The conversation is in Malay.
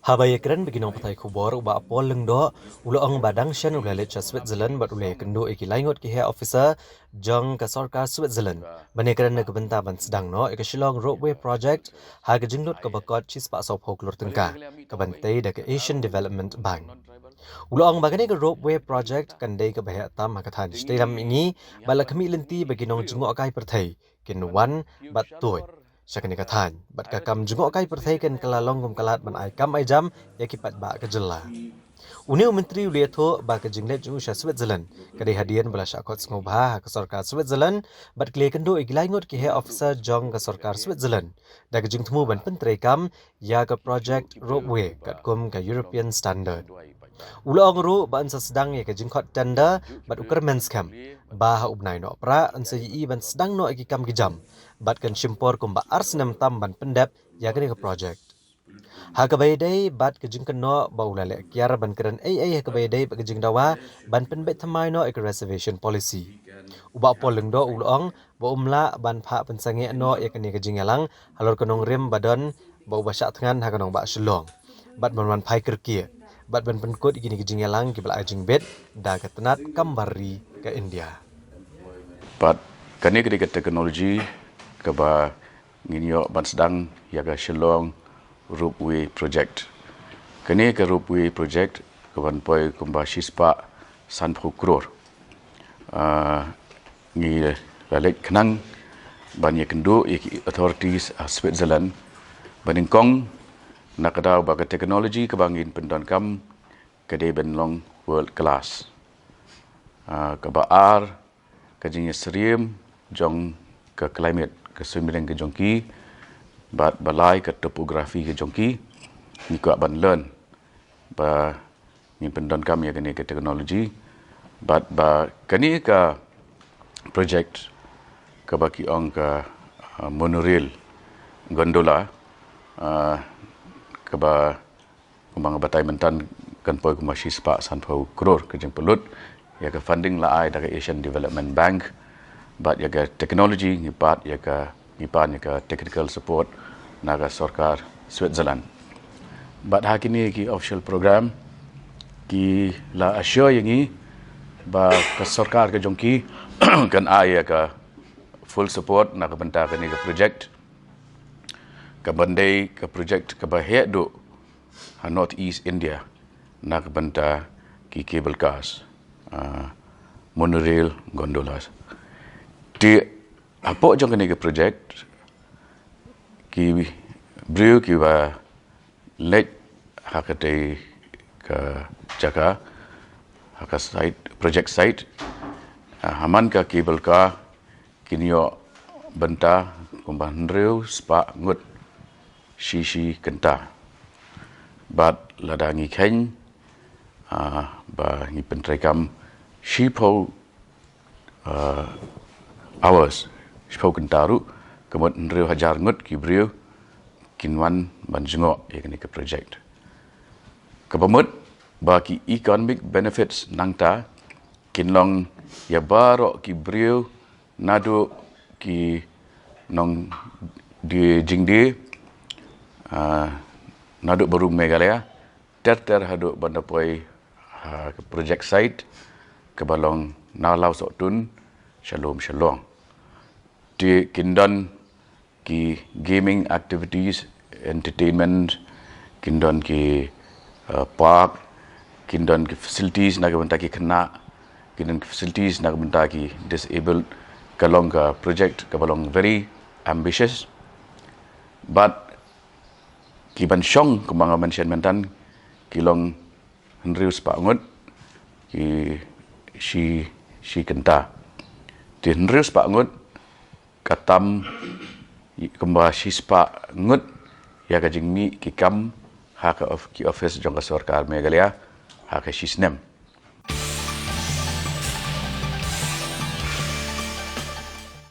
Habayakran beginong patay kubor uba apol lengdo ulo ang badang shan ulale cha Switzerland bat ulay kendo iki laingot ki hair officer jong ka sorkar Switzerland banekran na kabenta ban sedang no ika Shillong Ropeway Projek ha ka jingnut ka bakot chis pa sop hok lur tengka ka bantay da ka Asian Development Bank ulo ang bagane ka Ropeway Project kandai ka bahaya tam ha kathan stadium ini bala kami lenti beginong jingo akai perthai kinwan bat toy Sakani kathan, bat kakam jengok kai perthaikan kalalong kum kalat ban ai kam ai jam ya kipat ba ke jela. Uniu menteri uliatho ba ke jinglet jungu sha Switzerland, kadai hadian bala syakot ngobha ke sarkar Switzerland, bat kle kendo iglaingot ki he officer jong ke sarkar Switzerland. Da ke jing temu ban pentrai kam ya ke project Ropeway kat kum ke European standard. Ulang ru ban sedang ya ke jingkot tanda bat ukar men's camp. Bah ubnai no pra an sayi ban sedang no ikam gijam. Bat kan shimpor kumba arsenam tam ban pendap ya ke project. Ha ka baydai bat ke jingkan no ba ulale kiar ban keran ai ha ka baydai ba ke jing dawa ban penbet thamai no ek reservation policy. Uba poleng do ulong ba umla ban pha pensange no ya ke ni ke jingalang halor kanong rim badon ba uba syak thangan ha kanong ba Shillong. Bat ban pai kerkia. Bat ban penkut gini ke jingalang ki bal ajing bet da ke tenat kambari ke India. But kani ke teknologi ke ba nginyo ban sedang ya ke Shillong Ropeway Project. Kani ke Ropeway Project ke ban poi kumba shispa san prokuror. Ngi lalek kenang ban Iakynduh authorities Switzerland baningkong nakadaw ba ke teknologi ke bangin pendon kam ke de benlong world class. Ke ba ar ke jingnya seriem jong ke climate ke sumbereng ke jongki bat balai ke topografi ke jongki ni ko ban learn ba ni pendon kam ya ke teknologi bat ba kani ke project ke baki ong ke monorail gondola ke ba kumbang batai mentan kan poi kumashi spa sanpau kror ke jeng pelut ya ke funding la ai dari Asian Development Bank bat ya ke teknologi ngipat ya ke ngipan ya ke technical support naga sarkar Switzerland bat hakini ki official program ki la assure yangi ba ke sarkar ke jongki kan ai ya ke full support naga benta ke ni ke project ke bandai ke project ke bahek do North East India nak benta ki cable cars monorail gondolas di apa jong ni ke project ki brio ki ba let hakate ke jaga haka site project site haman ka cable car kinyo benta kumban reu spa ngut shishi kenta bat ladangi khen ba ngi pentrekam shipo hours shipo kentaru kemut reu hajar ngut ki brio kinwan banjungo yakni ke project kepamut bagi economic benefits nangta kinlong ya baro ki brio nado ki nong di jingdi naduk baru Meghalaya ter haduk bandapoi ke project site ke balong nalau sotun Shillong di kindon ki gaming activities entertainment kindon ki park kindon ki facilities naga benta ki kena kindon ki facilities naga benta ki disabled kalong ka project ke balong very ambitious but kiban syong kemang mention mentan kilong henrius pangut ki si kenta di henrius pangut katam kemba sispa ngut ya ka jingmi ki kam ha ka of ki office jong ka sarkar Meghalaya ha ka sisnem